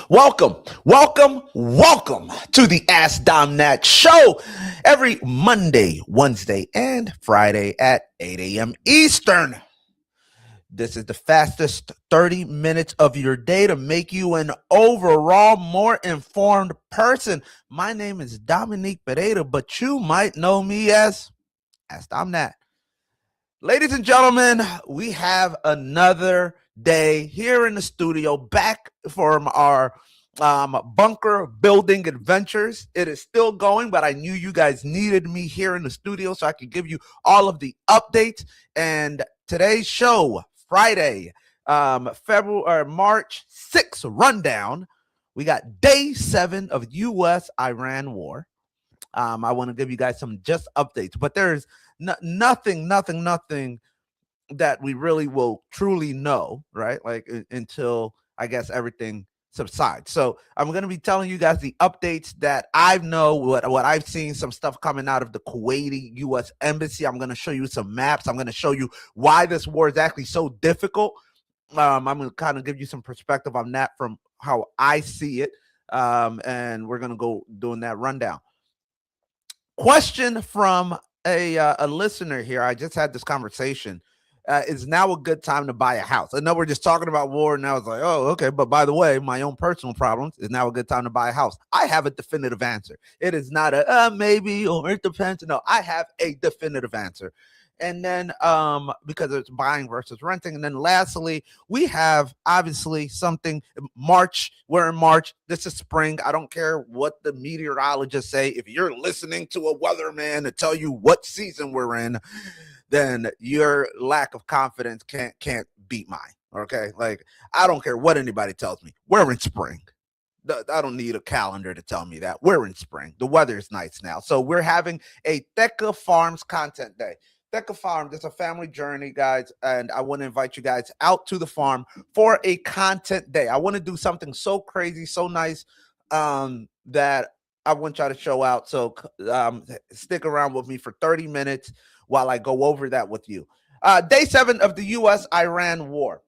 Welcome to the Ask Dom Nat show every Monday, Wednesday, and Friday at 8 a.m. Eastern. This is the fastest 30 minutes of your day to make you an overall more informed person. My name is Dominique Pereira, but you might know me as Ask Dom Nat. Ladies and gentlemen, we have another day here in the studio back from our bunker building adventures. It is still going, but I knew you guys needed me here in the studio so I could give you all of the updates. And today's show, Friday, February, March 6th rundown. We got day 7 of U.S.-Iran war. I want to give you guys some just updates, but there's nothing that we really will truly know, right? Like until I guess everything subsides. So I'm going to be telling you guys the updates that I know, what I've seen, some stuff coming out of the Kuwaiti U.S. Embassy. I'm going to show you some maps. I'm going to show you why this war is actually so difficult. I'm going to kind of give you some perspective on that from how I see it. And we're going to go doing that rundown. Question from a listener here. I just had this conversation. Is now a good time to buy a house? I know we're just talking about war, and I was like, oh, okay. But by the way, my own personal problems, is now a good time to buy a house? I have a definitive answer. It is not a maybe or it depends. No, I have a definitive answer. And then because it's buying versus renting. And then lastly, we have obviously something March. We're in March. This is spring. I don't care what the meteorologists say. If you're listening to a weatherman to tell you what season we're in, then your lack of confidence can't beat mine. Okay. Like, I don't care what anybody tells me. We're in spring. I don't need a calendar to tell me that. We're in spring. The weather is nice now. So we're having a Teca Farms content day. Teca Farms, it's a family journey, guys, and I want to invite you guys out to the farm for a content day. I want to do something so crazy, so nice that I want y'all to show out. So stick around with me for 30 minutes while I go over that with you. Day 7 of the U.S.-Iran war.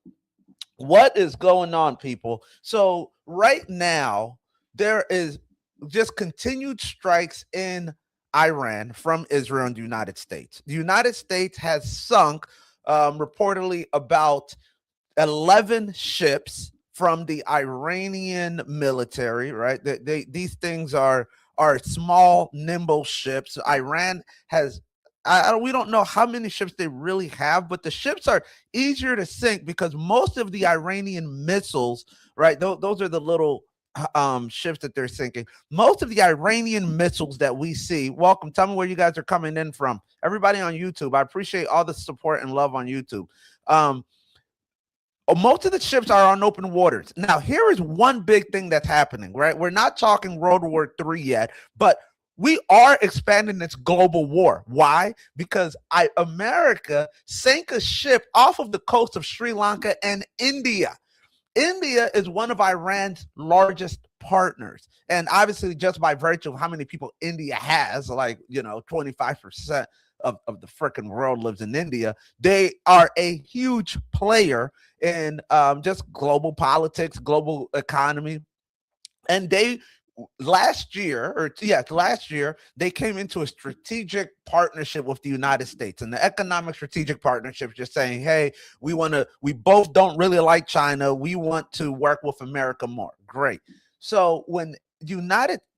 What is going on, people? So right now, there is just continued strikes in Iran from Israel and the United States. The United States has sunk reportedly about 11 ships from the Iranian military, right? These things are small, nimble ships. Iran has we don't know how many ships they really have, but the ships are easier to sink because most of the Iranian missiles, right? Those are the little ships that they're sinking. Most of the Iranian missiles that we see, welcome. Tell me where you guys are coming in from. Everybody on YouTube, I appreciate all the support and love on YouTube. Most of the ships are on open waters. Now, here is one big thing that's happening, right? We're not talking World War III yet, but we are expanding this global war. Why? Because America sank a ship off of the coast of Sri Lanka and India. India is one of Iran's largest partners. And obviously, just by virtue of how many people India has, like, 25% of the freaking world lives in India, they are a huge player in just global politics, global economy. And last year, they came into a strategic partnership with the United States, and the economic strategic partnership is just saying, hey, we both don't really like China. We want to work with America more. Great. So when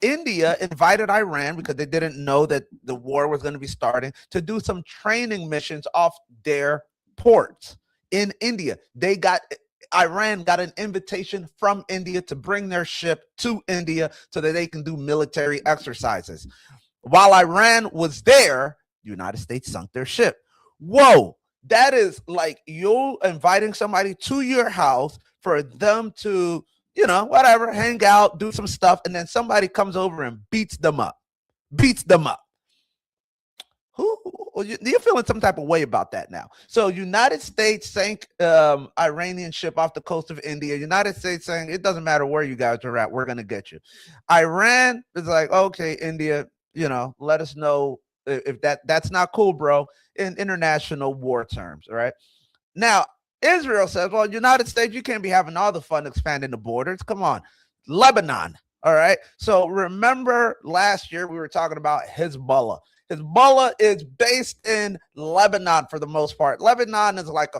India invited Iran, because they didn't know that the war was going to be starting, to do some training missions off their ports in India. Iran got an invitation from India to bring their ship to India so that they can do military exercises. While Iran was there, the United States sunk their ship. Whoa, that is like you inviting somebody to your house for them to, whatever, hang out, do some stuff, and then somebody comes over and beats them up. You're feeling some type of way about that now. So United States sank Iranian ship off the coast of India. United States saying, it doesn't matter where you guys are at, we're going to get you. Iran is like, okay, India, let us know if that's not cool, bro, in international war terms, all right? Now, Israel says, well, United States, you can't be having all the fun expanding the borders. Come on. Lebanon. All right. So remember last year we were talking about Hezbollah. Hezbollah is based in Lebanon for the most part. Lebanon is like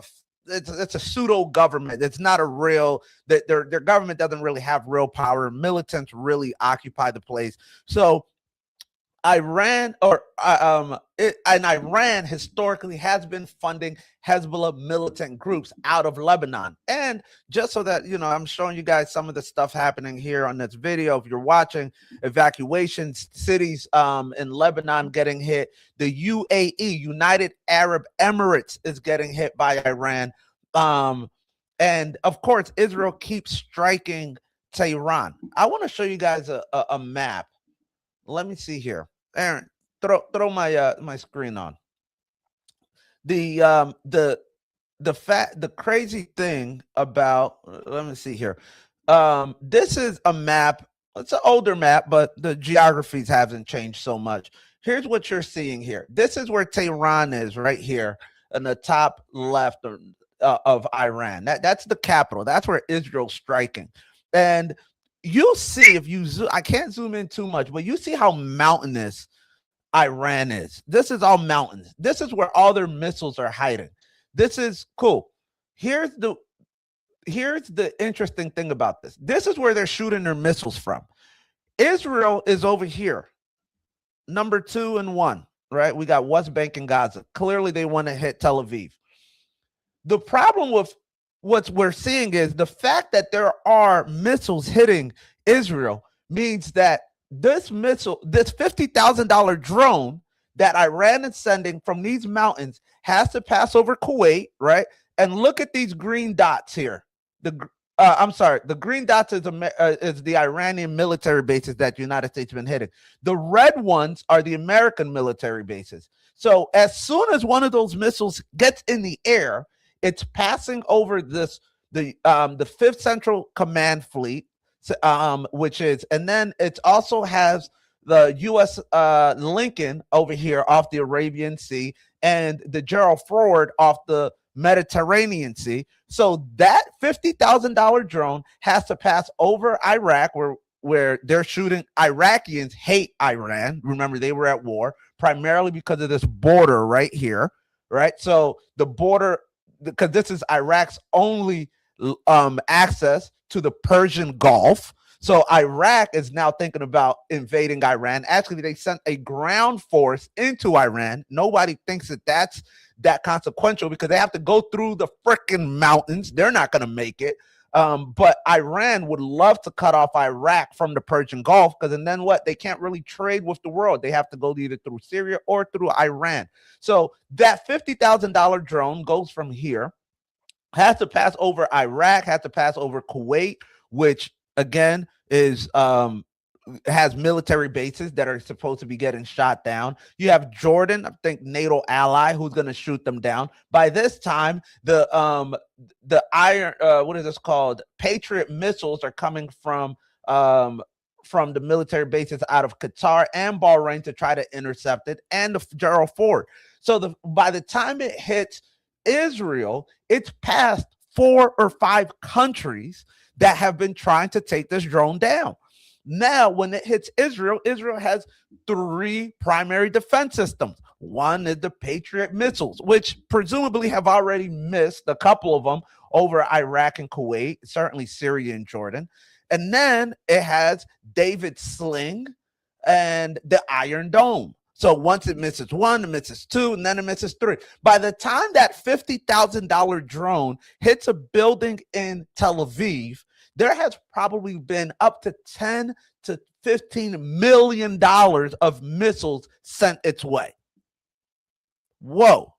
it's a pseudo government. It's not a real that their government doesn't really have real power. Militants really occupy the place. So Iran Iran historically has been funding Hezbollah militant groups out of Lebanon. And just so that, I'm showing you guys some of the stuff happening here on this video. If you're watching, evacuations, cities in Lebanon getting hit. The UAE, United Arab Emirates, is getting hit by Iran. And of course, Israel keeps striking Tehran. I want to show you guys a map. Let me see here. Aaron, throw my my screen on. The crazy thing about, let me see here. This is a map. It's an older map, but the geographies haven't changed so much. Here's what you're seeing here. This is where Tehran is, right here in the top left of Iran. That's the capital. That's where Israel's striking. And you'll see if you zoom, I can't zoom in too much, but you see how mountainous Iran is. This is all mountains. This is where all their missiles are hiding. This is cool. Here's the interesting thing about this. This is where they're shooting their missiles from. Israel is over here, number 2 and 1, right? We got West Bank and Gaza. Clearly, they want to hit Tel Aviv. The problem with what we're seeing is the fact that there are missiles hitting Israel means that this missile, this $50,000 drone that Iran is sending from these mountains has to pass over Kuwait, right? And look at these green dots here. The green dots is the Iranian military bases that the United States has been hitting. The red ones are the American military bases. So as soon as one of those missiles gets in the air, it's passing over the 5th Central Command Fleet, which is, and then it also has the U.S. Lincoln over here off the Arabian Sea and the Gerald Ford off the Mediterranean Sea. So that $50,000 drone has to pass over Iraq, where they're shooting. Iraqians hate Iran. Remember, they were at war primarily because of this border right here, right? So the border, because this is Iraq's only access to the Persian Gulf. So Iraq is now thinking about invading Iran. Actually, they sent a ground force into Iran. Nobody thinks that that's that consequential because they have to go through the freaking mountains. They're not going to make it. But Iran would love to cut off Iraq from the Persian Gulf, because then what? They can't really trade with the world. They have to go either through Syria or through Iran. So that $50,000 drone goes from here, has to pass over Iraq, has to pass over Kuwait, which again is has military bases that are supposed to be getting shot down. You have Jordan, I think NATO ally, who's going to shoot them down. By this time, the iron what is this called? Patriot missiles are coming from the military bases out of Qatar and Bahrain to try to intercept it, and the Gerald Ford. So by the time it hits Israel, it's past 4 or 5 countries that have been trying to take this drone down. Now, when it hits Israel, Israel has 3 primary defense systems. One is the Patriot missiles, which presumably have already missed a couple of them over Iraq and Kuwait, certainly Syria and Jordan. And then it has David's Sling and the Iron Dome. So once it misses 1, it misses 2, and then it misses 3. By the time that $50,000 drone hits a building in Tel Aviv, there has probably been up to $10 to $15 million of missiles sent its way. Whoa.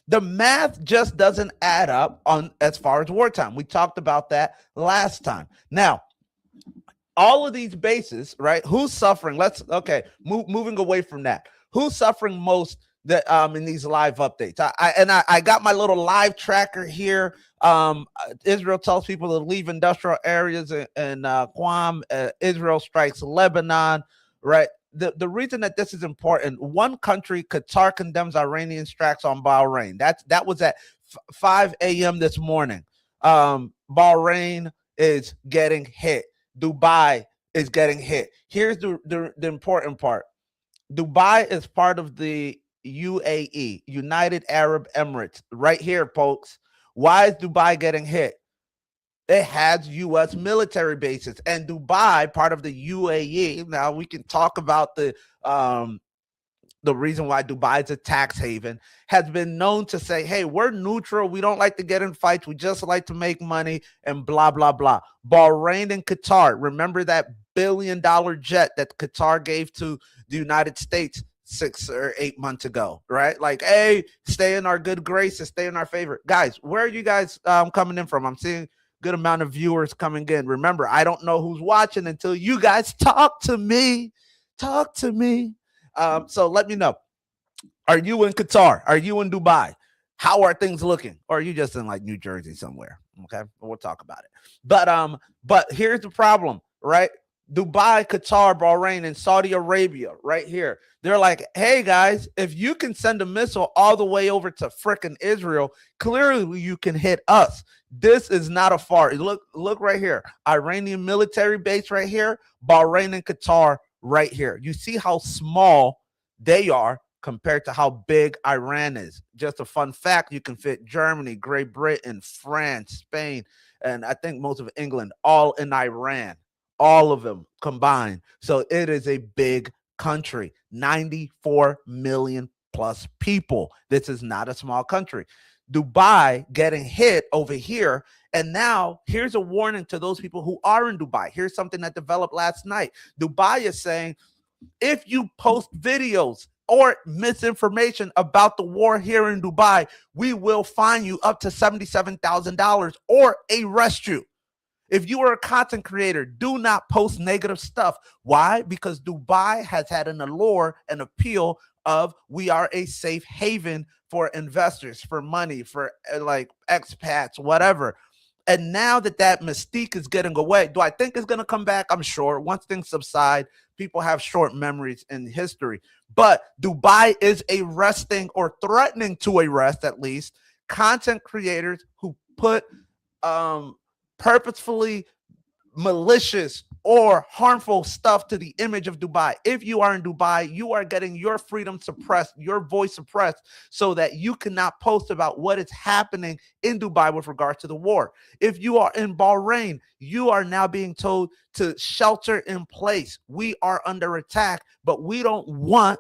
The math just doesn't add up on as far as wartime. We talked about that last time. Now, all of these bases, right? Who's suffering? Moving away from that. Who's suffering most that in these live updates? I got my little live tracker here. Israel tells people to leave industrial areas in Guam. Israel strikes Lebanon, right? The reason that this is important, one country, Qatar, condemns Iranian strikes on Bahrain. That was at 5 a.m. this morning. Bahrain is getting hit. Dubai is getting hit. Here's the important part. Dubai is part of the UAE, United Arab Emirates, right here, folks. Why is Dubai getting hit? It has U.S. military bases, and Dubai, part of the UAE. Now we can talk about the reason why Dubai is a tax haven, has been known to say, hey, we're neutral. We don't like to get in fights. We just like to make money and blah, blah, blah. Bahrain and Qatar. Remember that $1 billion jet that Qatar gave to the United States 6 or 8 months ago, right? Like, hey, stay in our good graces, stay in our favor. Guys, where are you guys coming in from? I'm seeing good amount of viewers coming in. Remember, I don't know who's watching until you guys talk to me. Talk to me. So let me know. Are you in Qatar? Are you in Dubai? How are things looking? Or are you just in like New Jersey somewhere? Okay, we'll talk about it. But here's the problem, right? Dubai, Qatar, Bahrain, and Saudi Arabia, right here. They're like, hey guys, if you can send a missile all the way over to frickin' Israel, clearly you can hit us. This is not a far. Look right here. Iranian military base right here. Bahrain and Qatar right here. You see how small they are compared to how big Iran is. Just a fun fact, you can fit Germany, Great Britain, France, Spain, and I think most of England all in Iran. All of them combined. So it is a big country, 94 million plus people. This is not a small country. Dubai getting hit over here. And now here's a warning to those people who are in Dubai. Here's something that developed last night. Dubai is saying, if you post videos or misinformation about the war here in Dubai, we will fine you up to $77,000 or arrest you. If you are a content creator, do not post negative stuff. Why? Because Dubai has had an allure and appeal of we are a safe haven for investors, for money, for like expats, whatever. And now that mystique is getting away, do I think it's going to come back? I'm sure. Once things subside, people have short memories in history. But Dubai is arresting or threatening to arrest, at least, content creators who put purposefully malicious or harmful stuff to the image of Dubai. If you are in Dubai, you are getting your freedom suppressed, your voice suppressed, so that you cannot post about what is happening in Dubai with regard to the war. If you are in Bahrain, you are now being told to shelter in place. We are under attack, but we don't want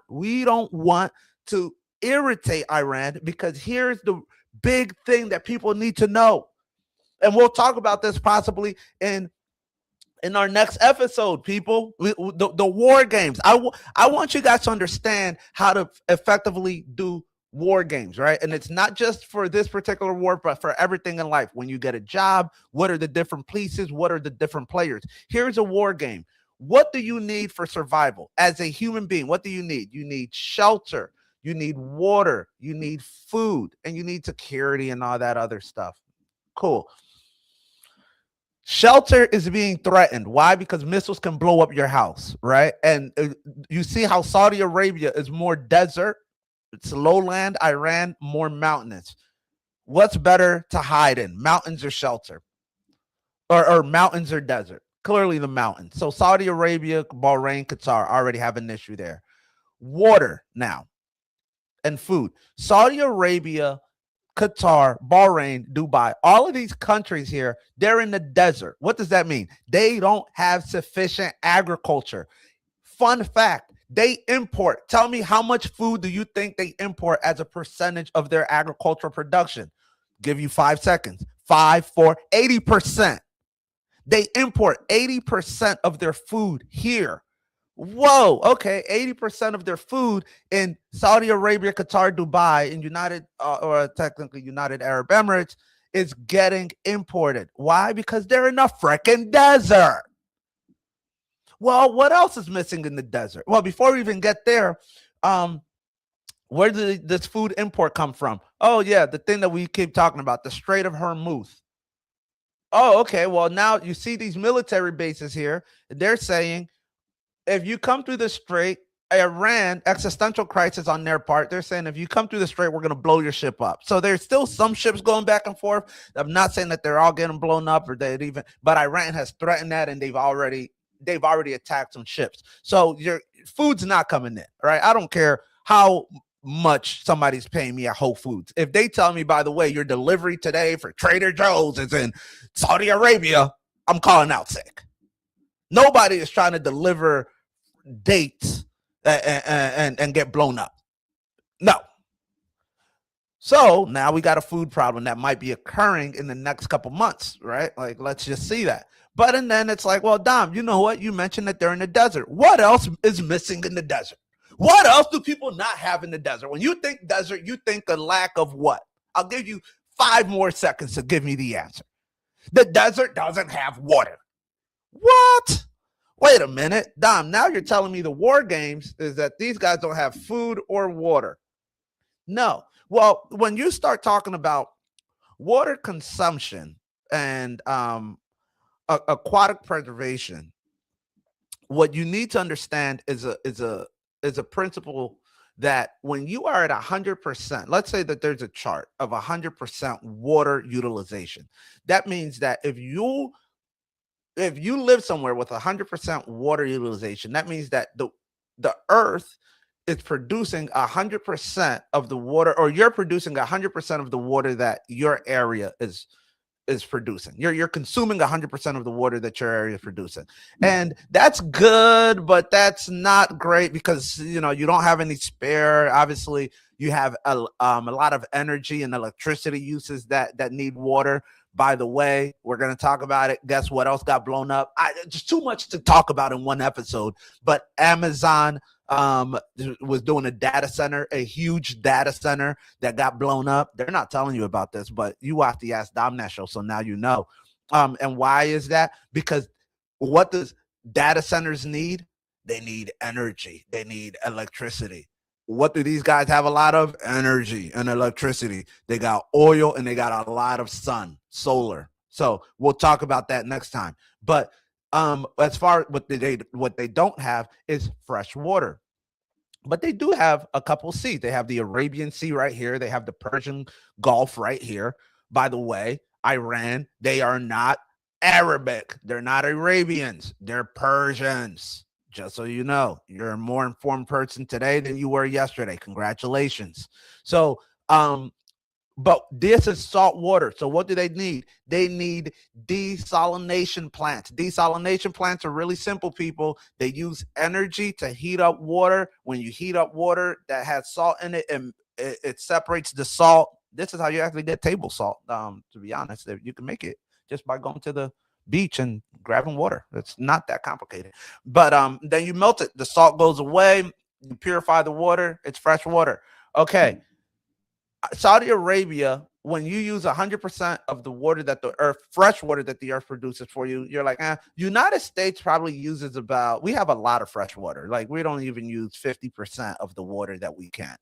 to irritate Iran, because here's the big thing that people need to know. And we'll talk about this possibly in our next episode, people. The war games. I want you guys to understand how to effectively do war games, right? And it's not just for this particular war, but for everything in life. When you get a job, what are the different pieces? What are the different players? Here's a war game. What do you need for survival as a human being? What do you need? You need shelter. You need water. You need food. And you need security and all that other stuff. Cool. Shelter is being threatened. Why? Because missiles can blow up your house, right? And you see how Saudi Arabia is more desert. It's lowland. Iran, more mountainous. What's better to hide in? Mountains or shelter? Or mountains or desert? Clearly the mountains. So Saudi Arabia, Bahrain, Qatar already have an issue there. Water now and food. Saudi Arabia, Qatar, Bahrain, Dubai, all of these countries here, they're in the desert. What does that mean? They don't have sufficient agriculture. Fun fact, they import. Tell me, how much food do you think they import as a percentage of their agricultural production? Give you 5 seconds. 5, 4, 80%. They import 80% of their food here. Whoa, okay, 80% of their food in Saudi Arabia, Qatar, Dubai, and technically United Arab Emirates is getting imported. Why? Because they're in a freaking desert. Well, what else is missing in the desert? Well, before we even get there, where did this food import come from? Oh, yeah, the thing that we keep talking about, the Strait of Hormuz. Oh, okay, well, now you see these military bases here. They're saying, if you come through the strait, Iran, existential crisis on their part. They're saying if you come through the strait, we're going to blow your ship up. So there's still some ships going back and forth. I'm not saying that they're all getting blown up or that even, but Iran has threatened that, and they've already attacked some ships. So your food's not coming in, right? I don't care how much somebody's paying me at Whole Foods. If they tell me, by the way, your delivery today for Trader Joe's is in Saudi Arabia, I'm calling out sick. Nobody is trying to deliver dates and get blown up. No. So now we got a food problem that might be occurring in the next couple months, right? Like, let's just see that. But and then it's like, well, Dom, you know what? You mentioned that they're in the desert. What else is missing in the desert? What else do people not have in the desert? When you think desert, you think a lack of what? I'll give you 5 more seconds to give me the answer. The desert doesn't have water. What? Wait a minute, Dom, now you're telling me the war games is that these guys don't have food or water. No. Well, when you start talking about water consumption and aquatic preservation, what you need to understand is a principle that when you are at 100%, let's say that there's a chart of 100% water utilization. That means that if you live somewhere with 100% water utilization, that means that the earth is producing 100% of the water, or you're producing 100% of the water that your area is producing. You're consuming 100% of the water that your area is producing. And that's good, but that's not great because you don't have any spare. Obviously, you have a lot of energy and electricity uses that need water. By the way, we're going to talk about it. Guess what else got blown up? Just too much to talk about in one episode. But Amazon was doing a huge data center that got blown up. They're not telling you about this, but you watch the Ask Domnat show, so now you know. And why is that? Because what does data centers need? They need energy. They need electricity. What do these guys have a lot of? Energy and electricity. They got oil and they got a lot of sun, solar. So we'll talk about that next time. But as far as what they don't have is fresh water. But they do have a couple seas. They have the Arabian Sea right here. They have the Persian Gulf right here. By the way, Iran, they are not Arabic. They're not Arabians. They're Persians. Just so you know, you're a more informed person today than you were yesterday. Congratulations. So, but this is salt water. So what do they need? They need desalination plants. Desalination plants are really simple, people. They use energy to heat up water. When you heat up water that has salt in it, and it separates the salt. This is how you actually get table salt. To be honest, you can make it just by going to the beach and grabbing water. It's not that complicated. But then you melt it. The salt goes away. You purify the water. It's fresh water. Okay. Saudi Arabia, when you use 100% of the water that the earth, fresh water that the earth produces for you, you're like, United States probably uses we have a lot of fresh water. Like we don't even use 50% of the water that we can.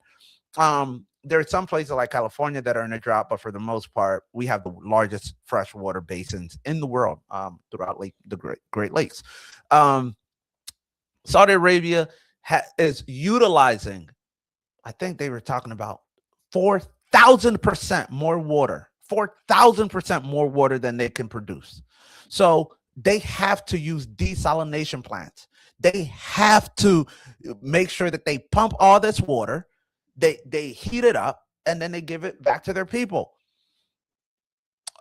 There are some places like California that are in a drought, but for the most part, we have the largest freshwater basins in the world throughout the Great Lakes. Saudi Arabia is utilizing, I think they were talking about 4,000% more water, 4,000% more water than they can produce. So they have to use desalination plants. They have to make sure that they pump all this water. They heat it up and then they give it back to their people.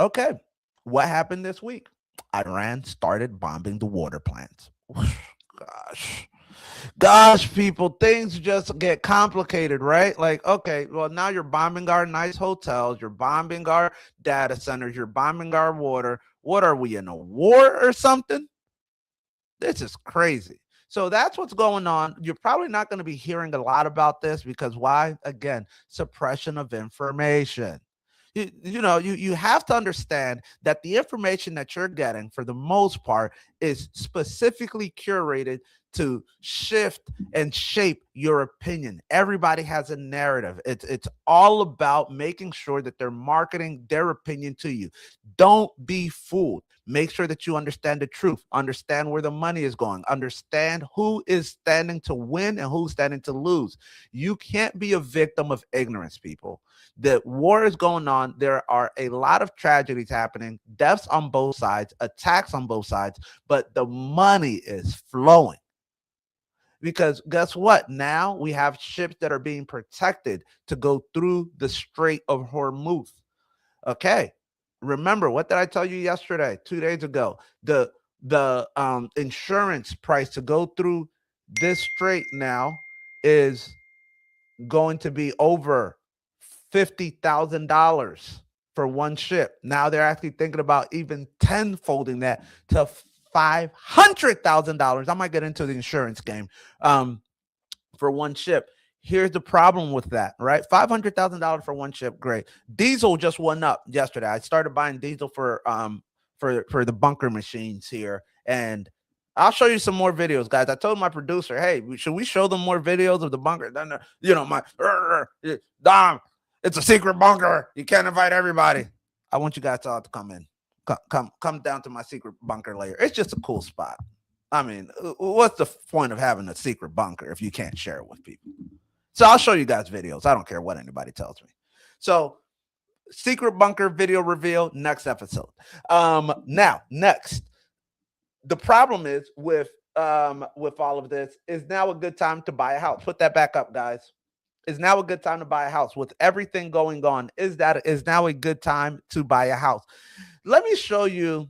Okay, what happened this week? Iran started bombing the water plants. Gosh, people, things just get complicated, right? Like, okay, well, now you're bombing our nice hotels, you're bombing our data centers, you're bombing our water. What are we, in a war or something? This is crazy. So that's what's going on. You're probably not going to be hearing a lot about this because why? Again, suppression of information. You have to understand that the information that you're getting, for the most part, is specifically curated to shift and shape your opinion. Everybody has a narrative. It's all about making sure that they're marketing their opinion to you. Don't be fooled. Make sure that you understand the truth, understand where the money is going, understand who is standing to win and who's standing to lose. You can't be a victim of ignorance, people. The war is going on. There are a lot of tragedies happening, deaths on both sides, attacks on both sides, but the money is flowing. Because guess what? Now we have ships that are being protected to go through the Strait of Hormuz. Okay. Remember, what did I tell you yesterday, 2 days ago? The insurance price to go through this strait now is going to be over $50,000 for one ship. Now they're actually thinking about even tenfolding that to $500,000. I might get into the insurance game for one ship. Here's the problem with that, right? $500,000 for one ship, great. Diesel just went up yesterday. I started buying diesel for the bunker machines here, and I'll show you some more videos, guys. I told my producer, hey, should we show them more videos of the bunker? Then, Dom, it's a secret bunker. You can't invite everybody. I want you guys all to come in. Come down to my secret bunker layer. It's just a cool spot. I mean, what's the point of having a secret bunker if you can't share it with people? So I'll show you guys videos. I don't care what anybody tells me. So secret bunker video reveal next episode. Now, next. The problem is with all of this, is now a good time to buy a house. Put that back up, guys. Is now a good time to buy a house with everything going on? Is now a good time to buy a house? Let me show you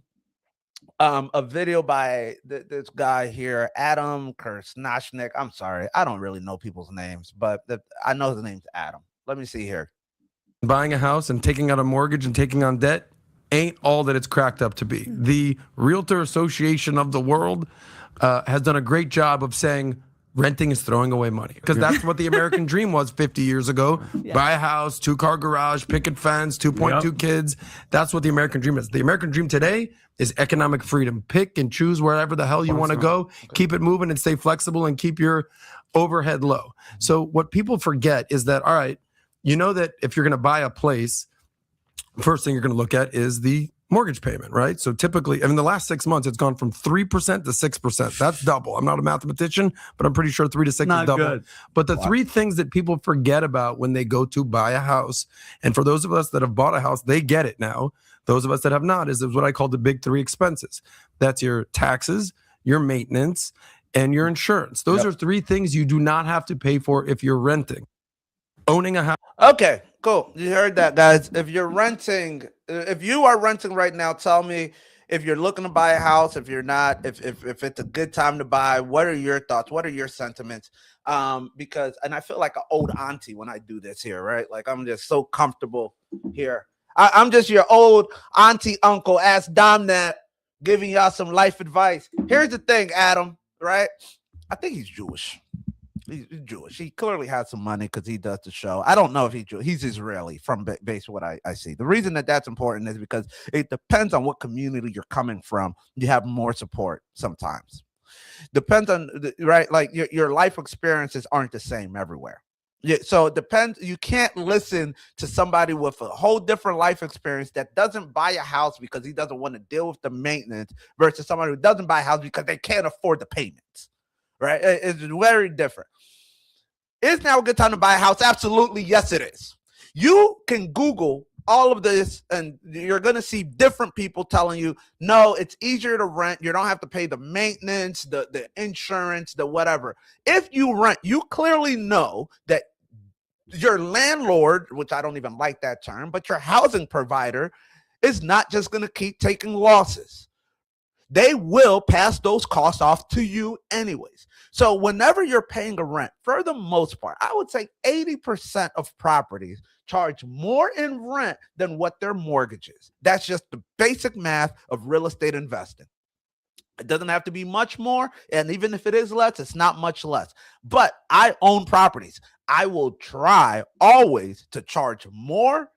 a video by this guy here, Adam Kersnashnik. I'm sorry, I don't really know people's names, but I know his name's Adam. Let me see here. Buying a house and taking out a mortgage and taking on debt ain't all that it's cracked up to be. The Realtor Association of the world has done a great job of saying renting is throwing away money, because that's what the American dream was 50 years ago. Yeah. Buy a house, 2-car garage, picket fence, 2.2 kids. That's what the American dream is. The American dream today is economic freedom. Pick and choose wherever the hell you want to go. Okay. Keep it moving and stay flexible and keep your overhead low. So what people forget is that, all right, you know that if you're going to buy a place, first thing you're going to look at is the mortgage payment, right? So typically, in the last 6 months, it's gone from 3% to 6%. That's double. I'm not a mathematician, but I'm pretty sure 3 to 6 is double. Good. But the three things that people forget about when they go to buy a house, and for those of us that have bought a house, they get it now. Those of us that have not, is what I call the big three expenses. That's your taxes, your maintenance, and your insurance. Those are three things you do not have to pay for if you're renting. Owning a house. Okay, cool. You heard that, guys. If you are renting right now, tell me if you're looking to buy a house, if you're not, if it's a good time to buy. What are your thoughts? What are your sentiments? Because, and I feel like an old auntie when I do this here, right? Like I'm just so comfortable here. I'm just your old auntie, uncle, ask Domnat, giving y'all some life advice. Here's the thing, Adam, right? I think he's Jewish. He's Jewish. He clearly has some money because he does the show. I don't know if he's Jewish. He's Israeli from based on what I see. The reason that that's important is because it depends on what community you're coming from. You have more support sometimes. Depends on, right? Like your life experiences aren't the same everywhere. Yeah, so it depends. You can't listen to somebody with a whole different life experience that doesn't buy a house because he doesn't want to deal with the maintenance versus somebody who doesn't buy a house because they can't afford the payments. Right? It's very different. Is now a good time to buy a house? Absolutely, yes, it is. You can Google all of this, and you're going to see different people telling you, no, it's easier to rent. You don't have to pay the maintenance, the insurance, the whatever. If you rent, you clearly know that your landlord, which I don't even like that term, but your housing provider is not just going to keep taking losses. They will pass those costs off to you anyways. So whenever you're paying a rent, for the most part, I would say 80% of properties charge more in rent than what their mortgage is. That's just the basic math of real estate investing. It doesn't have to be much more. And even if it is less, it's not much less. But I own properties. I will try always to charge more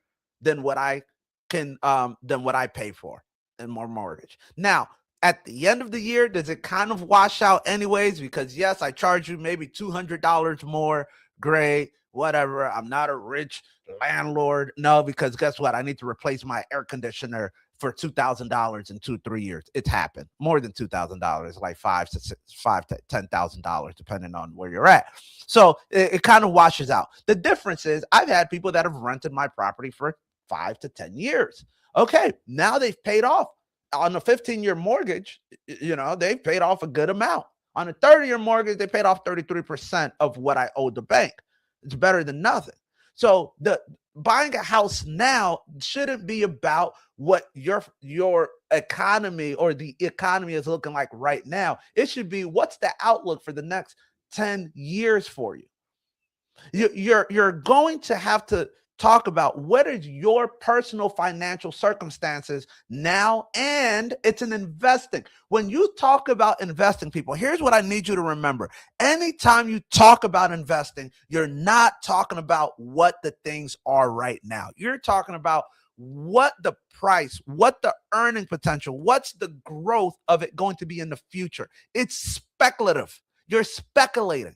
than what I can, than what I pay for in more mortgage. Now, At the end of the year, does it kind of wash out anyways? Because yes, I charge you maybe $200 more. Great, whatever. I'm not a rich landlord. No, because guess what? I need to replace my air conditioner for $2,000 in 2 3 years. It's happened. More than $2,000, like five to $10,000, depending on where you're at. So it kind of washes out. The difference is I've had people that have rented my property for 5 to 10 years. Okay, now they've paid off on a 15-year mortgage. They've paid off a good amount. On a 30-year mortgage, they paid off 33% of what I owed the bank. It's better than nothing. So the buying a house now shouldn't be about what your economy or the economy is looking like right now. It should be what's the outlook for the next 10 years for you. You're going to have to talk about what is your personal financial circumstances now, and it's an investing. When you talk about investing, people, here's what I need you to remember. Anytime you talk about investing, you're not talking about what the things are right now. You're talking about what the price, what the earning potential, what's the growth of it going to be in the future. It's speculative. You're speculating.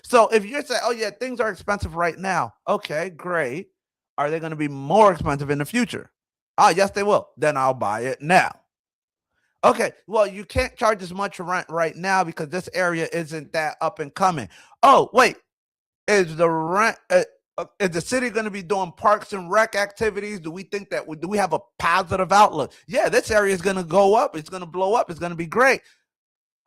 So if you're saying, oh, yeah, things are expensive right now. Okay, great. Are they going to be more expensive in the future? Ah, yes, they will. Then I'll buy it now. Okay, well, you can't charge as much rent right now because this area isn't that up and coming. Oh, wait, is the rent, is the city going to be doing parks and rec activities? Do we think that, do we have a positive outlook? Yeah, this area is going to go up. It's going to blow up. It's going to be great.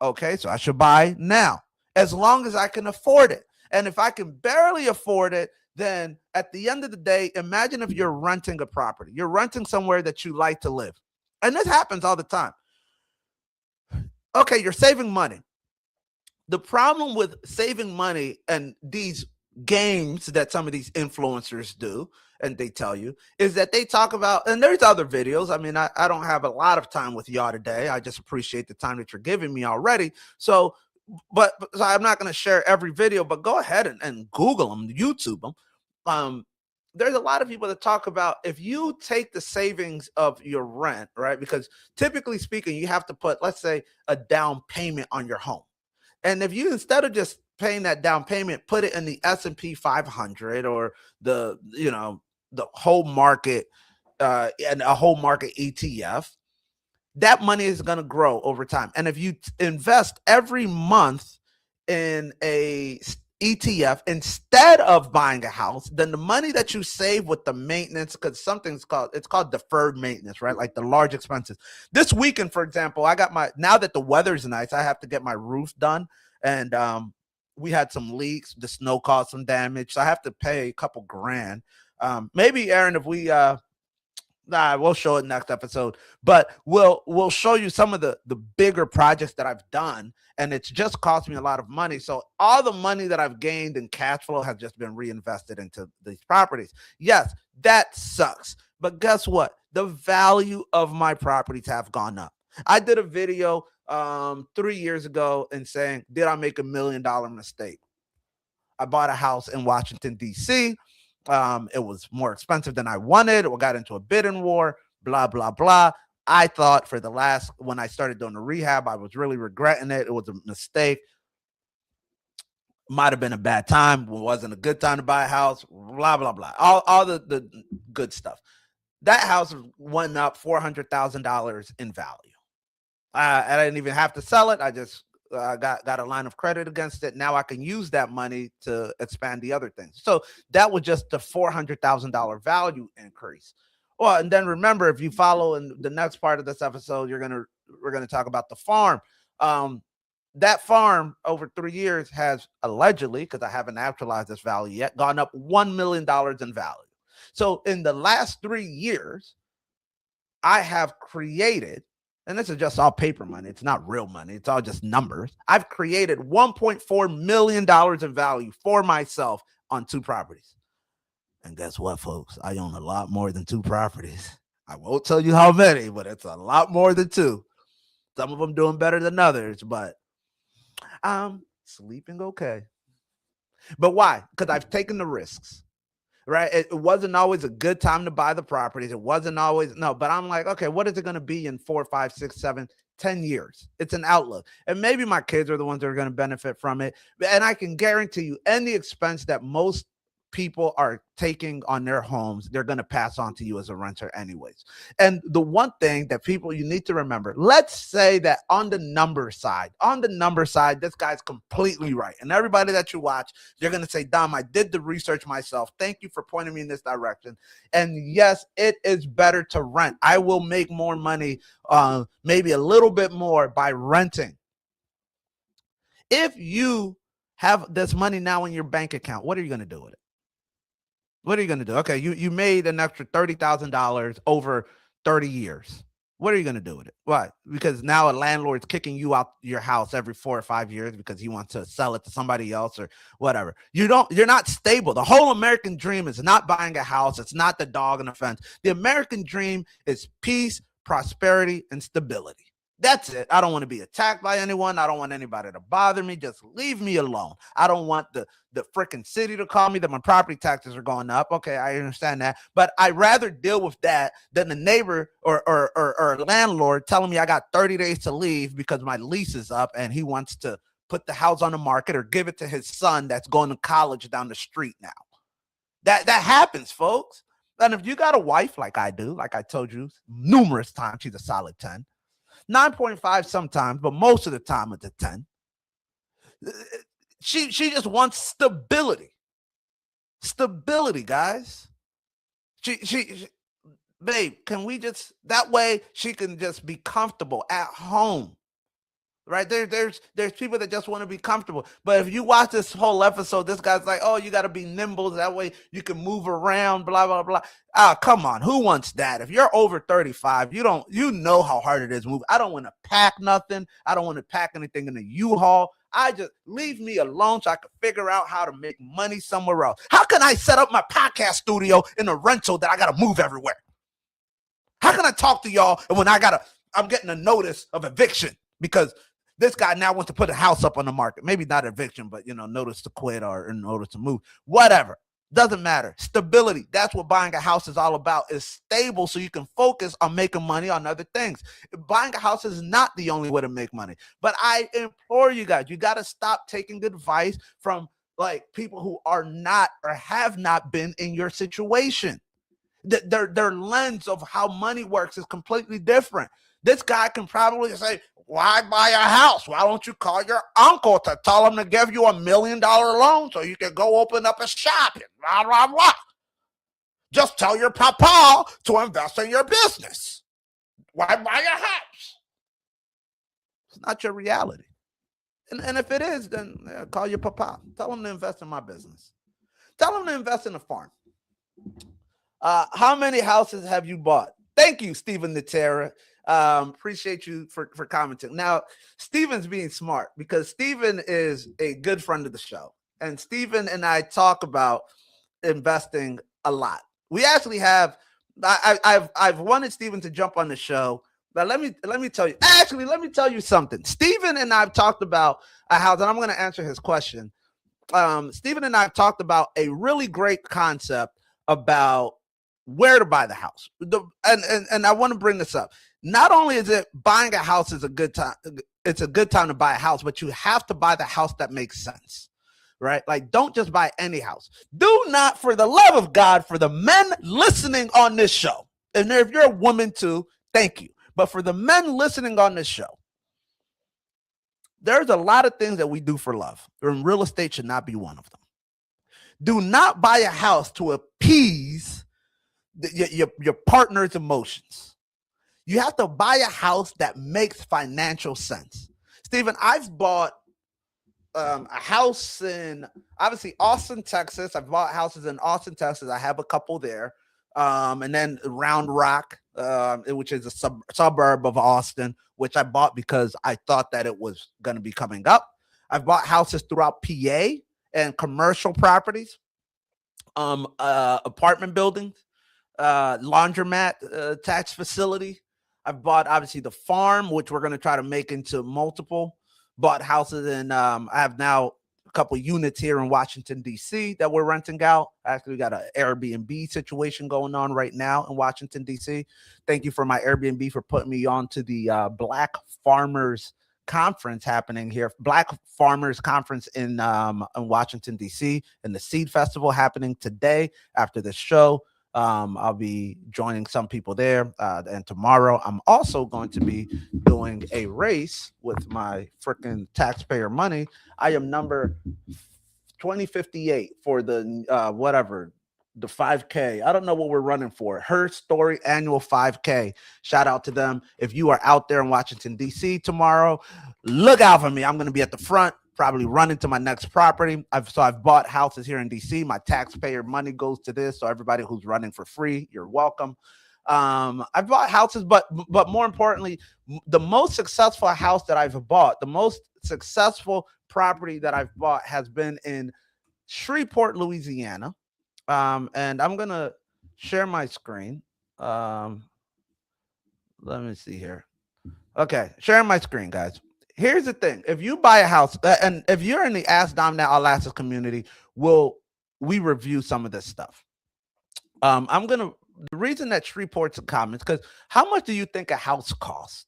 Okay, so I should buy now as long as I can afford it. And if I can barely afford it, then at the end of the day, imagine if you're renting a property. You're renting somewhere that you like to live. And this happens all the time. Okay, you're saving money. The problem with saving money and these games that some of these influencers do, and they tell you, is that they talk about, and there's other videos. I mean, I don't have a lot of time with y'all today. I just appreciate the time that you're giving me already. So I'm not going to share every video, but go ahead and Google them, YouTube them. There's a lot of people that talk about if you take the savings of your rent, right? Because typically speaking, you have to put, let's say, a down payment on your home. And if you, instead of just paying that down payment, put it in the S&P 500 or the whole market, and a whole market ETF, that money is going to grow over time. And if you invest every month in a ETF instead of buying a house, then the money that you save with the maintenance, because it's called deferred maintenance, right? Like the large expenses. This weekend, for example, now that the weather's nice, I have to get my roof done. And we had some leaks. The snow caused some damage. So I have to pay a couple grand. Maybe, Aaron, if we we'll show it next episode, but we'll show you some of the bigger projects that I've done, and it's just cost me a lot of money. So all the money that I've gained in cash flow has just been reinvested into these properties. Yes, that sucks, but guess what? The value of my properties have gone up. I did a video 3 years ago and saying, did I make $1 million mistake? I bought a house in Washington, D.C. It was more expensive than I wanted. We got into a bidding war, blah, blah, blah. I thought when I started doing the rehab, I was really regretting it. It was a mistake. Might have been a bad time. It wasn't a good time to buy a house, blah, blah, blah. All the good stuff. That house went up $400,000 in value. I didn't even have to sell it. I just got a line of credit against it. Now I can use that money to expand the other things. So that was just the $400,000 value increase. Well, and then remember, if you follow in the next part of this episode, we're gonna talk about the farm. That farm over 3 years has allegedly, because I haven't actualized this value yet, gone up $1 million in value. So in the last 3 years, I have created, and this is just all paper money. It's not real money. It's all just numbers. I've created $1.4 million in value for myself on 2 properties. And guess what, folks? I own a lot more than 2 properties. I won't tell you how many, but it's a lot more than 2. Some of them doing better than others, but I'm sleeping okay. But why? Because I've taken the risks. right? It wasn't always a good time to buy the properties. It wasn't always, no, but I'm like, okay, what is it going to be in 4, 5, 6, 7, 10 years? It's an outlook. And maybe my kids are the ones that are going to benefit from it. And I can guarantee you any expense that most people are taking on their homes, they're going to pass on to you as a renter anyways. And the one thing that people, you need to remember, let's say that on the number side, this guy's completely right. And everybody that you watch, you're going to say, Dom, I did the research myself. Thank you for pointing me in this direction. And yes, it is better to rent. I will make more money, maybe a little bit more by renting. If you have this money now in your bank account, what are you going to do with it? What are you going to do? Okay, you made an extra $30,000 over 30 years. What are you going to do with it? Why? Because now a landlord's kicking you out your house every 4 or 5 years because he wants to sell it to somebody else or whatever. You're not stable. The whole American dream is not buying a house. It's not the dog on the fence. The American dream is peace, prosperity, and stability. That's it. I don't want to be attacked by anyone. I don't want anybody to bother me. Just leave me alone. I don't want the freaking city to call me that my property taxes are going up. Okay, I understand that. But I'd rather deal with that than the neighbor or landlord telling me I got 30 days to leave because my lease is up and he wants to put the house on the market or give it to his son that's going to college down the street now. That happens, folks. And if you got a wife like I do, like I told you numerous times, she's a solid 10. 9.5 sometimes, but most of the time it's a 10. She just wants stability. Stability, guys. She babe, can we just, that way she can just be comfortable at home. Right? There's people that just want to be comfortable. But if you watch this whole episode, this guy's like, oh, you got to be nimble. That way you can move around, blah, blah, blah. Come on. Who wants that? If you're over 35, you know how hard it is to move. I don't want to pack nothing. I don't want to pack anything in a U-Haul. I just leave me alone so I can figure out how to make money somewhere else. How can I set up my podcast studio in a rental that I got to move everywhere? How can I talk to y'all and when I'm getting a notice of eviction because this guy now wants to put a house up on the market. Maybe not eviction, but, notice to quit or notice to move. Whatever. Doesn't matter. Stability. That's what buying a house is all about, is stable so you can focus on making money on other things. Buying a house is not the only way to make money. But I implore you guys, you got to stop taking advice from like people who are not or have not been in your situation. Their lens of how money works is completely different. This guy can probably say, why buy a house? Why don't you call your uncle to tell him to give you $1 million loan so you can go open up a shop and blah, blah, blah. Just tell your papa to invest in your business. Why buy a house? It's not your reality. And if it is, then call your papa. Tell him to invest in my business. Tell him to invest in a farm. How many houses have you bought? Thank you, Stephen Natera. Appreciate you for commenting. Now, Stephen's being smart because Stephen is a good friend of the show. And Stephen and I talk about investing a lot. We actually have, I've wanted Stephen to jump on the show. But let me tell you, actually, let me tell you something. Stephen and I have talked about a house, and I'm going to answer his question. Stephen and I have talked about a really great concept about where to buy the house. And I want to bring this up. Not only is it buying a house is a good time, it's a good time to buy a house, but you have to buy the house that makes sense, right? Like, don't just buy any house. Do not, for the love of God, for the men listening on this show, and if you're a woman too, thank you. But for the men listening on this show, there's a lot of things that we do for love, and real estate should not be one of them. Do not buy a house to appease your partner's emotions. You have to buy a house that makes financial sense. Stephen, I've bought a house in, obviously, Austin, Texas. I've bought houses in Austin, Texas. I have a couple there. And then Round Rock, which is a suburb of Austin, which I bought because I thought that it was going to be coming up. I've bought houses throughout PA and commercial properties, apartment buildings, laundromat, tax facility. I've bought, obviously, the farm, which we're going to try to make into multiple. Bought houses in, I have now a couple units here in Washington, D.C. that we're renting out. Actually, we got an Airbnb situation going on right now in Washington, D.C. Thank you for my Airbnb for putting me on to the Black Farmers Conference happening here. Black Farmers Conference in Washington, D.C. and the Seed Festival happening today after the show. I'll be joining some people there. And tomorrow, I'm also going to be doing a race with my freaking taxpayer money. I am number 2058 for the whatever, the 5K. I don't know what we're running for. Her Story Annual 5K. Shout out to them. If you are out there in Washington, D.C. tomorrow, look out for me. I'm going to be at the front, probably running to my next property. I've bought houses here in DC. My taxpayer money goes to this. So everybody who's running for free, you're welcome. I've bought houses, but more importantly, the most successful house that I've bought, the most successful property that I've bought has been in Shreveport, Louisiana. And I'm gonna share my screen. Let me see here. Okay, sharing my screen, guys. Here's the thing: if you buy a house, and if you're in the Ask Dom Now All community, we review some of this stuff. The reason that Shreveport's a comment is because how much do you think a house costs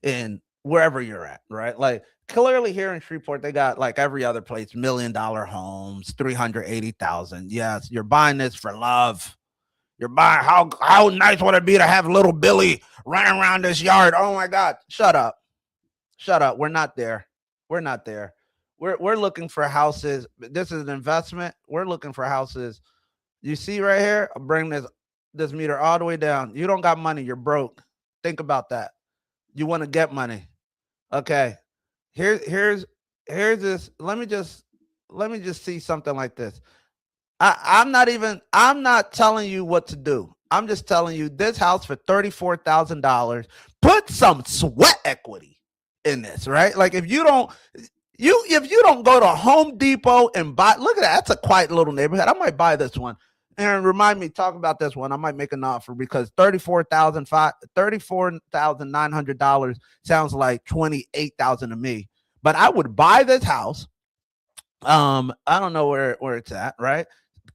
in wherever you're at, right? Like clearly here in Shreveport, they got like every other place, $1 million homes, 380,000. Yes, you're buying this for love. You're buying how nice would it be to have little Billy running around this yard? Oh my God. Shut up. Shut up. We're not there. We're not there. We're looking for houses. This is an investment. We're looking for houses. You see right here, I'll bring this meter all the way down. You don't got money, you're broke. Think about that. You want to get money. Okay. Here's this. Let me just see something like this. I'm not telling you what to do. I'm just telling you this house for $34,000. Put some sweat equity in this, right? Like if you don't go to Home Depot and buy, look at that. That's a quiet little neighborhood. I might buy this one. And remind me, talk about this one. I might make an offer because $34,900 sounds like $28,000 to me. But I would buy this house. I don't know where it's at, right?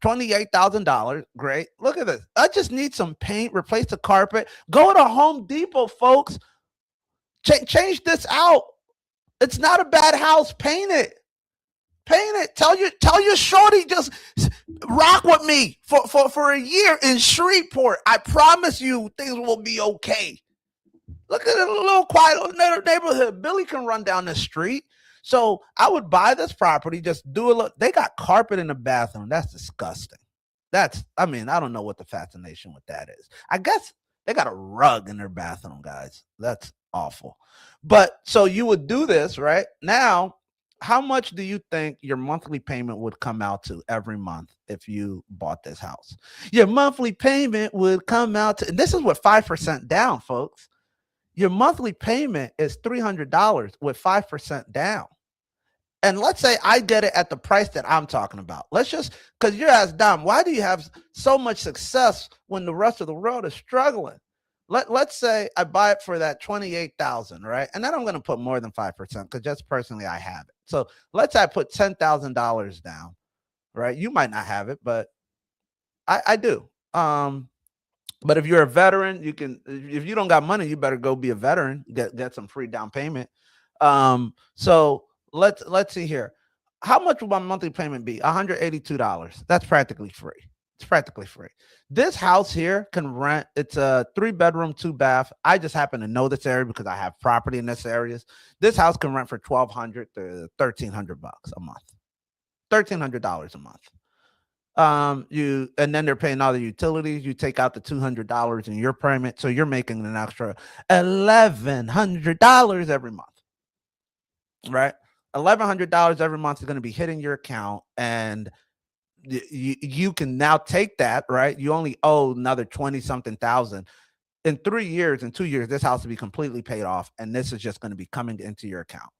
$28,000. Great. Look at this. I just need some paint, replace the carpet. Go to Home Depot, folks. Change this out. It's not a bad house. Paint it. Paint it. Tell your shorty just rock with me for a year in Shreveport. I promise you things will be okay. Look at a little quiet little neighborhood. Billy can run down the street. So I would buy this property, just do a look. They got carpet in the bathroom. That's disgusting. I don't know what the fascination with that is. I guess they got a rug in their bathroom, guys. That's awful. But so you would do this, right? Now, how much do you think your monthly payment would come out to every month if you bought this house? Your monthly payment would come out to, and this is with 5% down, folks. Your monthly payment is $300 with 5% down. And let's say I get it at the price that I'm talking about. Let's just, because you're asked, Dom, why do you have so much success when the rest of the world is struggling? Let's say I buy it for that $28,000, right? And then I'm going to put more than 5% because just personally I have it. So let's say I put $10,000 down, right? You might not have it, but I do. But if you're a veteran, you can. If you don't got money, you better go be a veteran. Get some free down payment. So let's see here. How much would my monthly payment be? $182. That's practically free. It's practically free. This house here can rent. It's a 3-bedroom, 2-bath. I just happen to know this area because I have property in this areas. This house can rent for $1,200 to $1,300 a month. $1,300 a month. And then they're paying all the utilities. You take out the $200 in your payment, so you're making an extra $1,100 every month, right? $1,100 every month is going to be hitting your account, and you can now take that, right? You only owe another 20 something thousand. In 3 years, in 2 years, this house will be completely paid off, and this is just going to be coming into your account.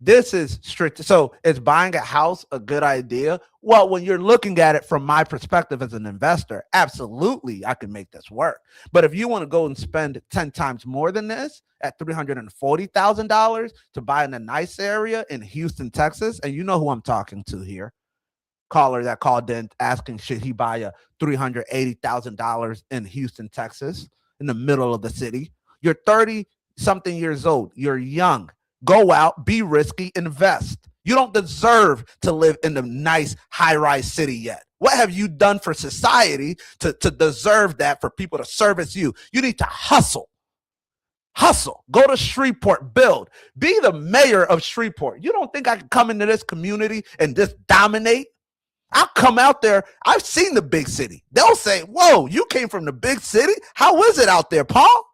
This is strict. So is buying a house a good idea? Well, when you're looking at it from my perspective as an investor, absolutely, I can make this work. But if you want to go and spend 10 times more than this at $340,000 to buy in a nice area in Houston, Texas, and you know who I'm talking to here, caller that called in asking should he buy a $380,000 in Houston, Texas, in the middle of the city. You're 30 something years old. You're young. Go out, be risky, invest. You don't deserve to live in the nice high-rise city yet. What have you done for society to deserve that, for people to service you? You need to hustle. Hustle. Go to Shreveport. Build. Be the mayor of Shreveport. You don't think I can come into this community and just dominate? I'll come out there. I've seen the big city. They'll say, whoa, you came from the big city? How is it out there, Paul?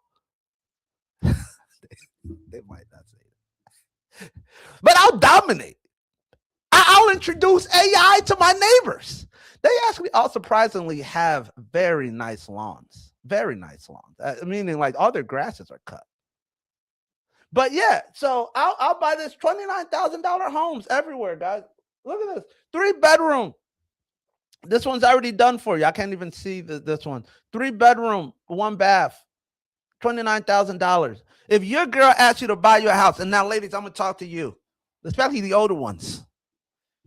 They might not say that. But I'll dominate. I'll introduce AI to my neighbors. They actually all surprisingly have very nice lawns. Very nice lawns. Meaning like all their grasses are cut. But yeah, so I'll buy this $29,000 homes everywhere, guys. Look at this. 3-bedroom. This one's already done for you. I can't even see this one. 3-bedroom, 1 bath, $29,000. If your girl asks you to buy you a house, and now, ladies, I'm gonna talk to you, especially the older ones.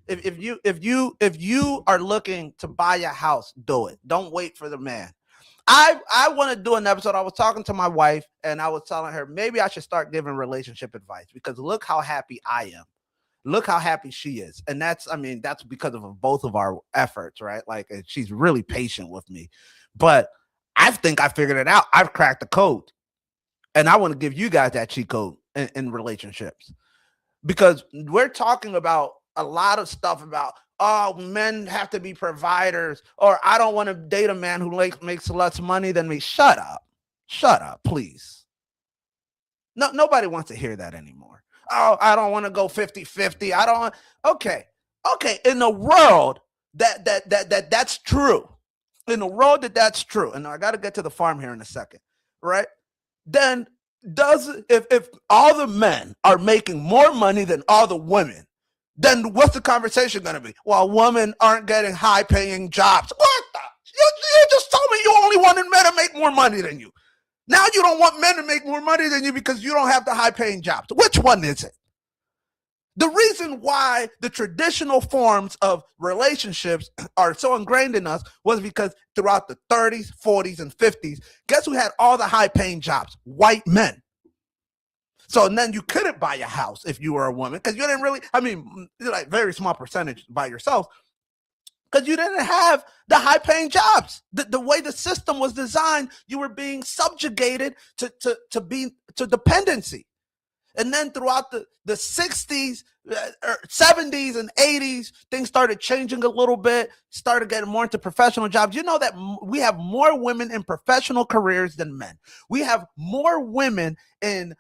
If you are looking to buy a house, do it. Don't wait for the man. I want to do an episode. I was talking to my wife, and I was telling her maybe I should start giving relationship advice, because look how happy I am. Look how happy she is. And that's because of both of our efforts, right? Like, she's really patient with me. But I think I figured it out. I've cracked the code. And I want to give you guys that cheat code in relationships. Because we're talking about a lot of stuff about, oh, men have to be providers, or I don't want to date a man who makes less money than me. Shut up. Shut up, please. No, nobody wants to hear that anymore. Oh, I don't want to go 50-50. I don't want. Okay. In the world that's true. In the world that's true. And I got to get to the farm here in a second, right? Then if all the men are making more money than all the women, then what's the conversation going to be? Well, women aren't getting high-paying jobs. What the? You just told me you only wanted men to make more money than you. Now you don't want men to make more money than you because you don't have the high-paying jobs. Which one is it? The reason why the traditional forms of relationships are so ingrained in us was because throughout the 30s, 40s, and 50s, guess who had all the high-paying jobs? White men. So then you couldn't buy a house if you were a woman, because you didn't really, like very small percentage by yourself, because you didn't have the high-paying jobs. The way the system was designed, you were being subjugated to dependency. And then throughout the 60s, 70s, and 80s, things started changing a little bit, started getting more into professional jobs. You know that we have more women in professional careers than men. We have more women in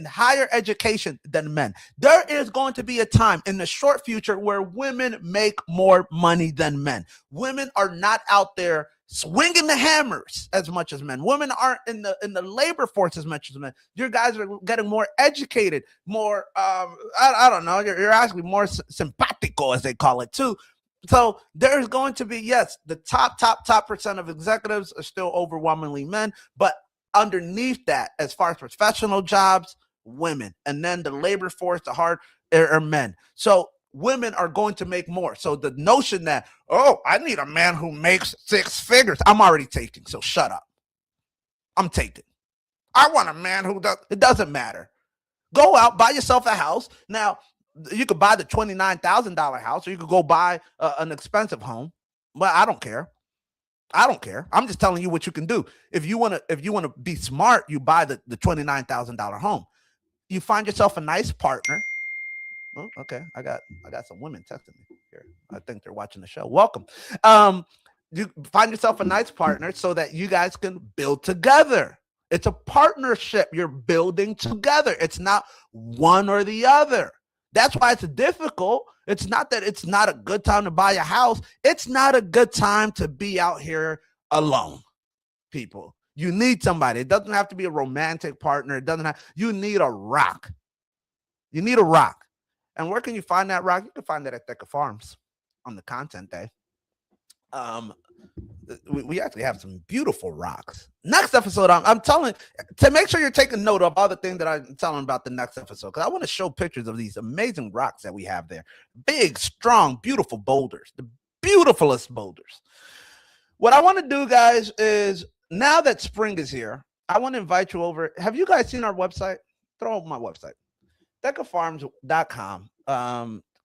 higher education than men. There is going to be a time in the short future where women make more money than men. Women are not out there swinging the hammers as much as men. Women aren't in the labor force as much as men. Your guys are getting more educated, more I don't know, you're actually more simpatico, as they call it too. So there's going to be, yes, the top percent of executives are still overwhelmingly men, but underneath that, as far as professional jobs, women, and then the labor force, the hard are men. So women are going to make more. So the notion that, oh, I need a man who makes 6 figures, I'm already taking. So shut up. I'm taking. I want a man who does. It doesn't matter. Go out, buy yourself a house. Now, you could buy the $29,000 house, or you could go buy an expensive home. But I don't care. I'm just telling you what you can do. If you want to be smart, you buy the $29,000 home. You find yourself a nice partner. Oh, okay. I got some women texting me here. I think they're watching the show. Welcome. You find yourself a nice partner so that you guys can build together. It's a partnership. You're building together. It's not one or the other. That's why it's difficult. It's not that it's not a good time to buy a house. It's not a good time to be out here alone, people. You need somebody. It doesn't have to be a romantic partner. You need a rock. You need a rock. And where can you find that rock? You can find that at Teca Farms on the content day. Um, we actually have some beautiful rocks. Next episode, I'm telling to make sure you're taking note of all the things that I'm telling about the next episode, because I want to show pictures of these amazing rocks that we have there. Big, strong, beautiful boulders, the beautifulest boulders. What I want to do, guys, is now that spring is here, I want to invite you over. Have you guys seen our website? Throw up my website, tecafarms.com.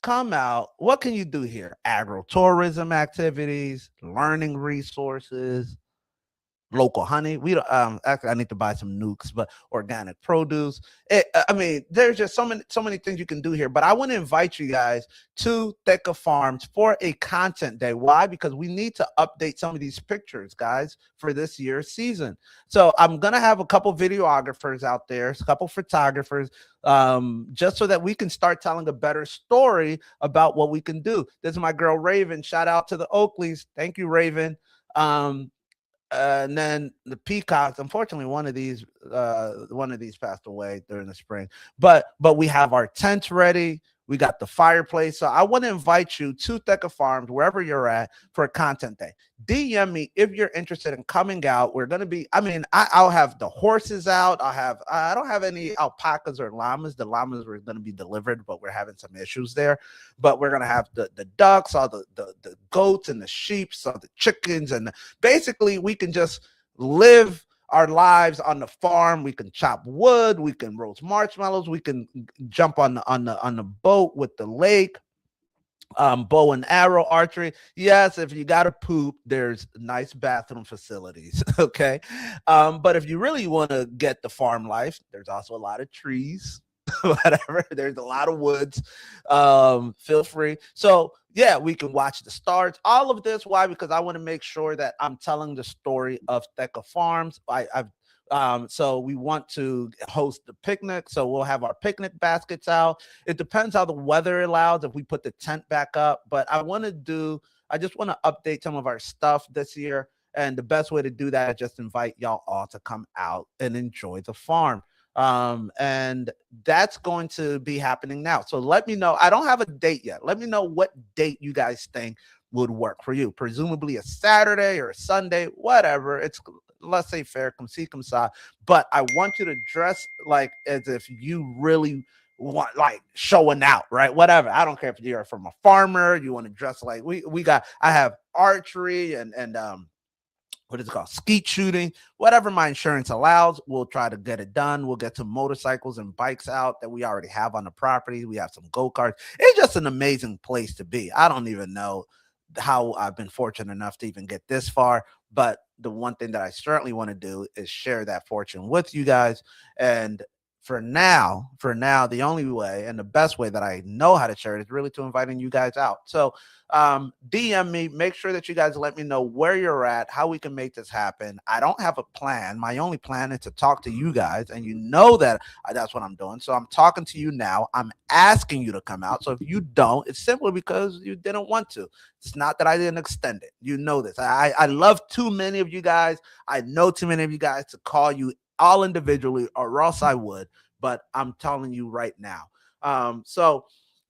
Come out. What can you do here? Agro-tourism activities, learning resources, local honey. We don't actually I need to buy some nukes, but organic produce. I mean, there's just so many things you can do here. But I want to invite you guys to Teca Farms for a content day. Why? Because we need to update some of these pictures, guys, for this year's season. So I'm gonna have a couple videographers out there, a couple photographers, just so that we can start telling a better story about what we can do. This is my girl Raven. Shout out to the Oakleys. Thank you, Raven. And then the peacocks, unfortunately one of these passed away during the spring, but we have our tents ready. We got the fireplace. So I want to invite you to Teca Farms, wherever you're at, for a content day. DM me if you're interested in coming out. We're going to be, I'll have the horses out. I don't have any alpacas or llamas. The llamas were going to be delivered, but we're having some issues there. But we're going to have the ducks, all the goats and the sheep, all the chickens. And basically we can just live our lives on the farm. We can chop wood, we can roast marshmallows, we can jump on the boat with the lake, bow and arrow archery. Yes, if you gotta poop, there's nice bathroom facilities. Okay, but if you really want to get the farm life, there's also a lot of trees. Whatever, there's a lot of woods. Feel free. So yeah, we can watch the stars, all of this. Why? Because I want to make sure that I'm telling the story of Teca Farms. So we want to host the picnic, so we'll have our picnic baskets out. It depends how the weather allows, if we put the tent back up, but I just want to update some of our stuff this year, and the best way to do that is just invite y'all all to come out and enjoy the farm. And that's going to be happening now. So let me know. I don't have a date yet. Let me know what date you guys think would work for you. Presumably a Saturday or a Sunday, whatever. It's, let's say, fair, come see, come saw. But I want you to dress like as if you really want, like, showing out, right? Whatever. I don't care if you're from a farmer, you want to dress like I have archery and what is it called? Skeet shooting, whatever my insurance allows, we'll try to get it done. We'll get some motorcycles and bikes out that we already have on the property. We have some go-karts. It's just an amazing place to be. I don't even know how I've been fortunate enough to even get this far, but the one thing that I certainly want to do is share that fortune with you guys. And for now, the only way and the best way that I know how to share it is really to inviting you guys out. So DM me, make sure that you guys let me know where you're at, how we can make this happen. I don't have a plan. My only plan is to talk to you guys, and you know that that's what I'm doing. So I'm talking to you now. I'm asking you to come out. So if you don't, it's simply because you didn't want to. It's not that I didn't extend it. You know this. I love too many of you guys. I know too many of you guys to call you all individually, or else I would, but I'm telling you right now. So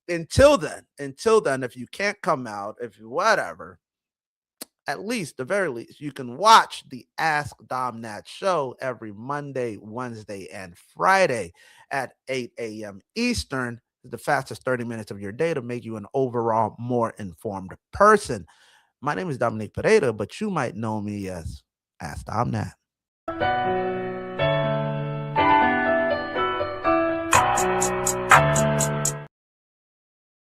until then, if you can't come out, if you whatever, at least, the very least, you can watch the Ask Dom Nat show every Monday, Wednesday, and Friday at 8 a.m. Eastern. The fastest 30 minutes of your day to make you an overall more informed person. My name is Dominique Pereira, but you might know me as Ask Dom Nat.